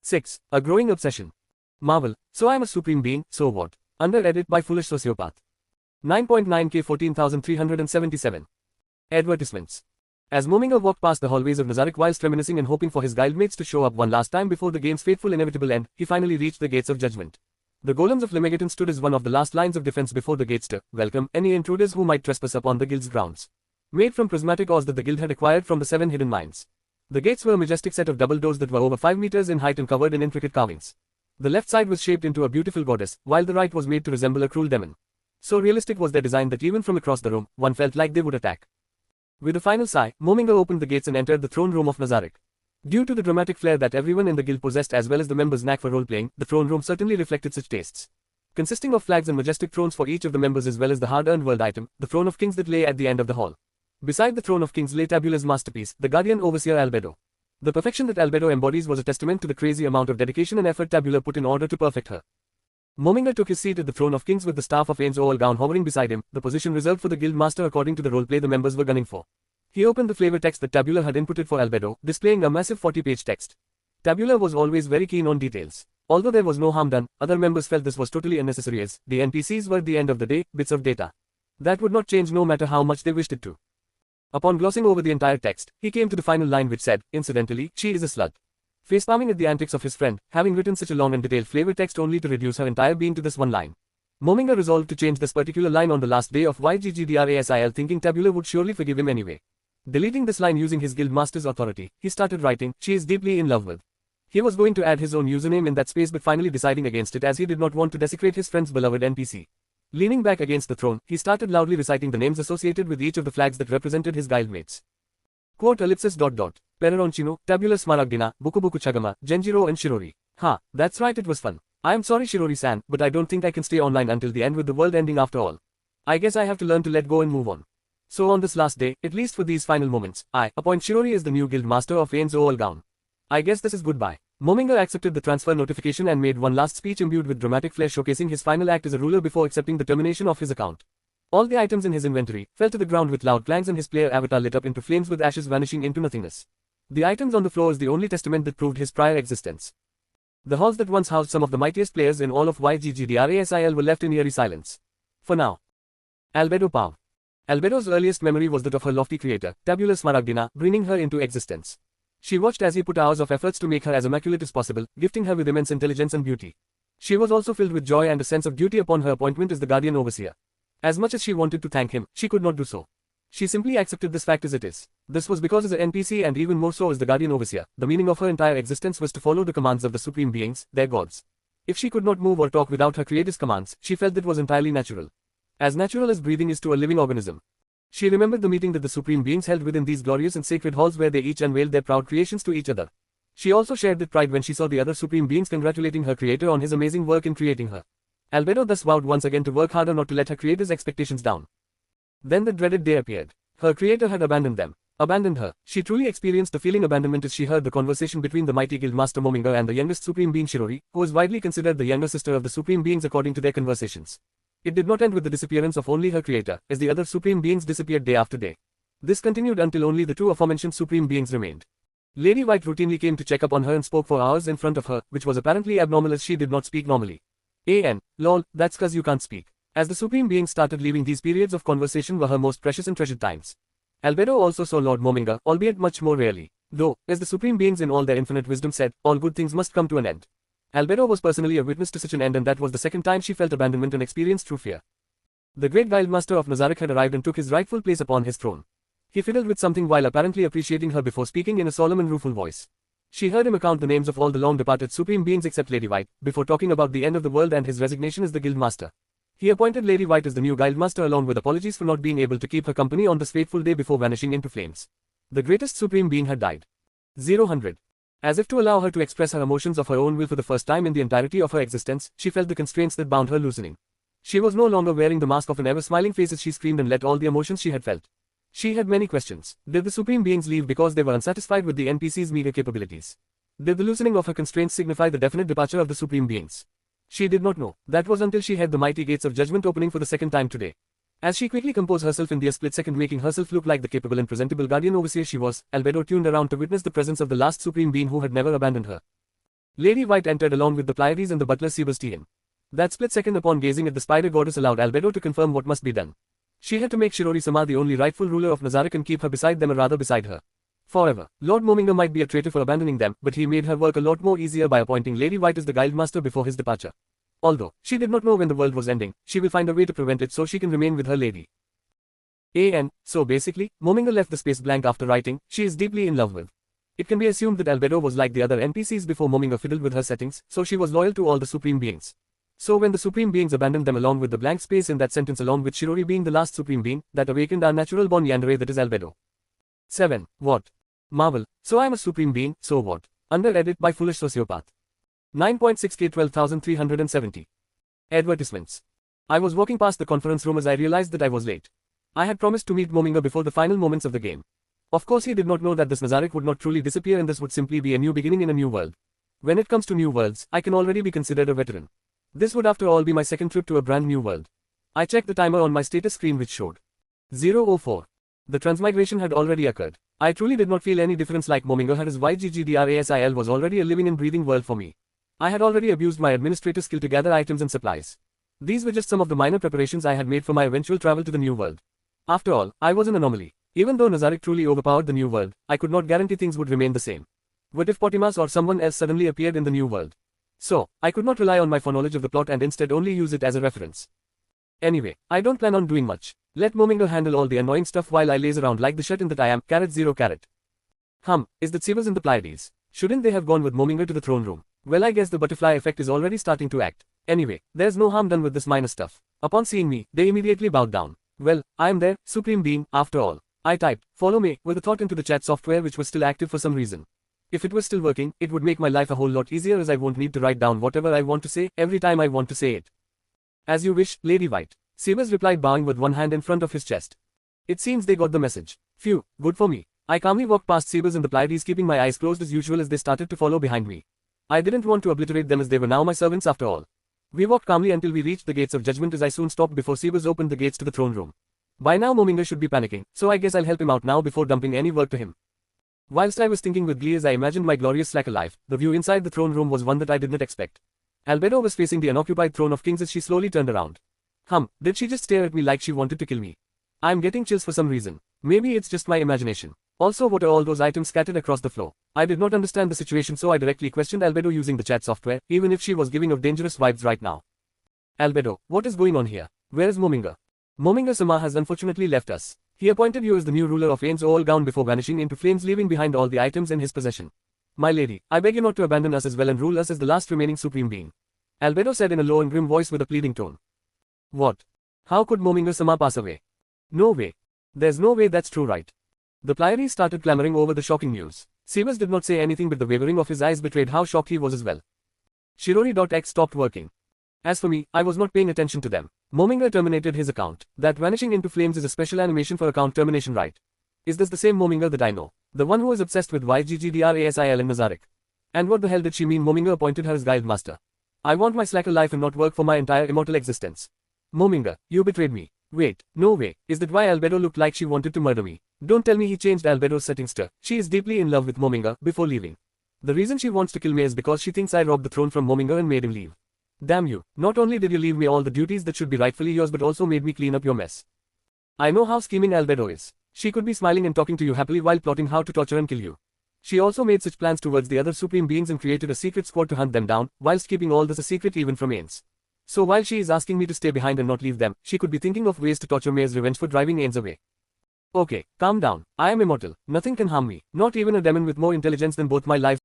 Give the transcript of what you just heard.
6. A growing obsession. Marvel. So I'm a supreme being, so what? Under edit by Foolish Sociopath. 9.9K 14,377. Advertisements. As Mominga walked past the hallways of Nazarick whilst reminiscing and hoping for his guildmates to show up one last time before the game's fateful inevitable end, he finally reached the gates of judgment. The golems of Lemegeton stood as one of the last lines of defense before the gates to welcome any intruders who might trespass upon the guild's grounds. Made from prismatic ores that the guild had acquired from the 7 hidden mines. The gates were a majestic set of double doors that were over 5 meters in height and covered in intricate carvings. The left side was shaped into a beautiful goddess, while the right was made to resemble a cruel demon. So realistic was their design that even from across the room, one felt like they would attack. With a final sigh, Mominga opened the gates and entered the throne room of Nazarick. Due to the dramatic flair that everyone in the guild possessed as well as the members' knack for role-playing, the throne room certainly reflected such tastes. Consisting of flags and majestic thrones for each of the members as well as the hard-earned world item, the throne of kings that lay at the end of the hall. Beside the throne of kings lay Tabula's masterpiece, the guardian overseer Albedo. The perfection that Albedo embodies was a testament to the crazy amount of dedication and effort Tabula put in order to perfect her. Mominga took his seat at the throne of kings with the staff of Ains Oalgown hovering beside him, the position reserved for the guild master according to the roleplay the members were gunning for. He opened the flavor text that Tabula had inputted for Albedo, displaying a massive 40-page text. Tabula was always very keen on details. Although there was no harm done, other members felt this was totally unnecessary as the NPCs were at the end of the day, bits of data. That would not change no matter how much they wished it to. Upon glossing over the entire text, he came to the final line which said, incidentally, she is a slut. Facepalming at the antics of his friend, having written such a long and detailed flavor text only to reduce her entire being to this one line. Mominga resolved to change this particular line on the last day of YGGDRASIL, thinking Tabula would surely forgive him anyway. Deleting this line using his guild master's authority, he started writing, she is deeply in love with. He was going to add his own username in that space but finally deciding against it as he did not want to desecrate his friend's beloved NPC. Leaning back against the throne, he started loudly reciting the names associated with each of the flags that represented his guildmates. Quote ellipsis ... Peroncino, Tabula Smaragdina, Bukubuku Chagama, Genjiro and Shirori. Ha, that's right, it was fun. I am sorry Shirori-san, but I don't think I can stay online until the end with the world ending after all. I guess I have to learn to let go and move on. So on this last day, at least for these final moments, I appoint Shirori as the new guild master of Ains Oalgown. I guess this is goodbye. Mominga accepted the transfer notification and made one last speech imbued with dramatic flair showcasing his final act as a ruler before accepting the termination of his account. All the items in his inventory fell to the ground with loud clangs and his player avatar lit up into flames with ashes vanishing into nothingness. The items on the floor is the only testament that proved his prior existence. The halls that once housed some of the mightiest players in all of YGGDRASIL were left in eerie silence. For now. Albedo Pav. Albedo's earliest memory was that of her lofty creator, Tabula Smaragdina, bringing her into existence. She watched as he put hours of efforts to make her as immaculate as possible, gifting her with immense intelligence and beauty. She was also filled with joy and a sense of duty upon her appointment as the guardian overseer. As much as she wanted to thank him, she could not do so. She simply accepted this fact as it is. This was because as an NPC and even more so as the guardian overseer, the meaning of her entire existence was to follow the commands of the supreme beings, their gods. If she could not move or talk without her creator's commands, she felt that was entirely natural. As natural as breathing is to a living organism. She remembered the meeting that the supreme beings held within these glorious and sacred halls where they each unveiled their proud creations to each other. She also shared that pride when she saw the other supreme beings congratulating her creator on his amazing work in creating her. Albedo thus vowed once again to work harder not to let her creator's expectations down. Then the dreaded day appeared. Her creator had abandoned them. Abandoned her. She truly experienced the feeling abandonment as she heard the conversation between the mighty guild master Mominga and the youngest supreme being Shirori, who was widely considered the younger sister of the supreme beings according to their conversations. It did not end with the disappearance of only her creator, as the other supreme beings disappeared day after day. This continued until only the two aforementioned supreme beings remained. Lady White routinely came to check up on her and spoke for hours in front of her, which was apparently abnormal as she did not speak normally. Lol, that's cause you can't speak. As the supreme beings started leaving, these periods of conversation were her most precious and treasured times. Albedo also saw Lord Mominga, albeit much more rarely. Though, as the supreme beings in all their infinite wisdom said, all good things must come to an end. Albedo was personally a witness to such an end, and that was the second time she felt abandonment and experienced true fear. The great guildmaster of Nazarick had arrived and took his rightful place upon his throne. He fiddled with something while apparently appreciating her before speaking in a solemn and rueful voice. She heard him account the names of all the long-departed supreme beings except Lady White, before talking about the end of the world and his resignation as the guildmaster. He appointed Lady White as the new guildmaster along with apologies for not being able to keep her company on this fateful day before vanishing into flames. The greatest supreme being had died. 0-100. As if to allow her to express her emotions of her own will for the first time in the entirety of her existence, she felt the constraints that bound her loosening. She was no longer wearing the mask of an ever-smiling face as she screamed and let all the emotions she had felt. She had many questions. Did the supreme beings leave because they were unsatisfied with the NPC's meager capabilities? Did the loosening of her constraints signify the definite departure of the supreme beings? She did not know. That was until she had the mighty gates of judgment opening for the second time today. As she quickly composed herself in the split second, making herself look like the capable and presentable guardian overseer she was, Albedo tuned around to witness the presence of the last supreme being who had never abandoned her. Lady White entered along with the Pleiades and the butler Sebastian. That split second upon gazing at the spider goddess allowed Albedo to confirm what must be done. She had to make Shirori-sama the only rightful ruler of Nazarick and keep her beside them or rather beside her. Forever. Lord Mominga might be a traitor for abandoning them, but he made her work a lot more easier by appointing Lady White as the guildmaster before his departure. Although she did not know when the world was ending, she will find a way to prevent it so she can remain with her lady. So basically, Mominga left the space blank after writing, she is deeply in love with. It can be assumed that Albedo was like the other NPCs before Mominga fiddled with her settings, so she was loyal to all the supreme beings. So when the supreme beings abandoned them along with the blank space in that sentence along with Shirori being the last supreme being, that awakened our natural born yandere that is Albedo. 7. What? Marvel. So I am a supreme being, so what? Under edit by Foolish Sociopath. 9.6K 12,370. Advertisements. I was walking past the conference room as I realized that I was late. I had promised to meet Mominga before the final moments of the game. Of course he did not know that this Nazarick would not truly disappear and this would simply be a new beginning in a new world. When it comes to new worlds, I can already be considered a veteran. This would after all be my second trip to a brand new world. I checked the timer on my status screen which showed 0:04. The transmigration had already occurred. I truly did not feel any difference like Mominga had as YGGDRASIL was already a living and breathing world for me. I had already abused my administrative skill to gather items and supplies. These were just some of the minor preparations I had made for my eventual travel to the new world. After all, I was an anomaly. Even though Nazarick truly overpowered the new world, I could not guarantee things would remain the same. What if Potimas or someone else suddenly appeared in the new world? So, I could not rely on my foreknowledge of the plot and instead only use it as a reference. Anyway, I don't plan on doing much. Let Mominga handle all the annoying stuff while I laze around like the shut-in that I am, *0. Is that Sivas in the Pleiades? Shouldn't they have gone with Mominga to the throne room? Well, I guess the butterfly effect is already starting to act. Anyway, there's no harm done with this minor stuff. Upon seeing me, they immediately bowed down. Well, I am their supreme being, after all. I typed, "Follow me," with a thought into the chat software which was still active for some reason. If it was still working, it would make my life a whole lot easier as I won't need to write down whatever I want to say, every time I want to say it. As you wish, Lady White. Sebas replied bowing with one hand in front of his chest. It seems they got the message. Phew, good for me. I calmly walked past Sebas and the Pleiades keeping my eyes closed as usual as they started to follow behind me. I didn't want to obliterate them as they were now my servants after all. We walked calmly until we reached the gates of judgment as I soon stopped before Sebas opened the gates to the throne room. By now Mominga should be panicking, so I guess I'll help him out now before dumping any work to him. Whilst I was thinking with glee as I imagined my glorious slacker life, the view inside the throne room was one that I did not expect. Albedo was facing the unoccupied throne of kings as she slowly turned around. Did she just stare at me like she wanted to kill me? I'm getting chills for some reason. Maybe it's just my imagination. Also, what are all those items scattered across the floor? I did not understand the situation, so I directly questioned Albedo using the chat software, even if she was giving off dangerous vibes right now. Albedo, what is going on here? Where is Mominga? Mominga-sama has unfortunately left us. He appointed you as the new ruler of Ain's All Gown before vanishing into flames, leaving behind all the items in his possession. My lady, I beg you not to abandon us as well and rule us as the last remaining supreme being. Albedo said in a low and grim voice with a pleading tone. What? How could Mominga-sama pass away? No way. There's no way that's true, right? The Pleiades started clamoring over the shocking news. Sebas did not say anything, but the wavering of his eyes betrayed how shocked he was as well. Shirori.x stopped working. As for me, I was not paying attention to them. Mominga terminated his account. That vanishing into flames is a special animation for account termination, right? Is this the same Mominga that I know? The one who is obsessed with YGGDRASIL and Nazarick? And what the hell did she mean Mominga appointed her as guildmaster? I want my slacker life and not work for my entire immortal existence. Mominga, you betrayed me. Wait, no way. Is that why Albedo looked like she wanted to murder me? Don't tell me he changed Albedo's settings to, she is deeply in love with Mominga, before leaving. The reason she wants to kill me is because she thinks I robbed the throne from Mominga and made him leave. Damn you, not only did you leave me all the duties that should be rightfully yours but also made me clean up your mess. I know how scheming Albedo is. She could be smiling and talking to you happily while plotting how to torture and kill you. She also made such plans towards the other supreme beings and created a secret squad to hunt them down, whilst keeping all this a secret even from Ains. So while she is asking me to stay behind and not leave them, she could be thinking of ways to torture me as revenge for driving Ains away. Okay, calm down. I am immortal. Nothing can harm me. Not even a demon with more intelligence than both my lives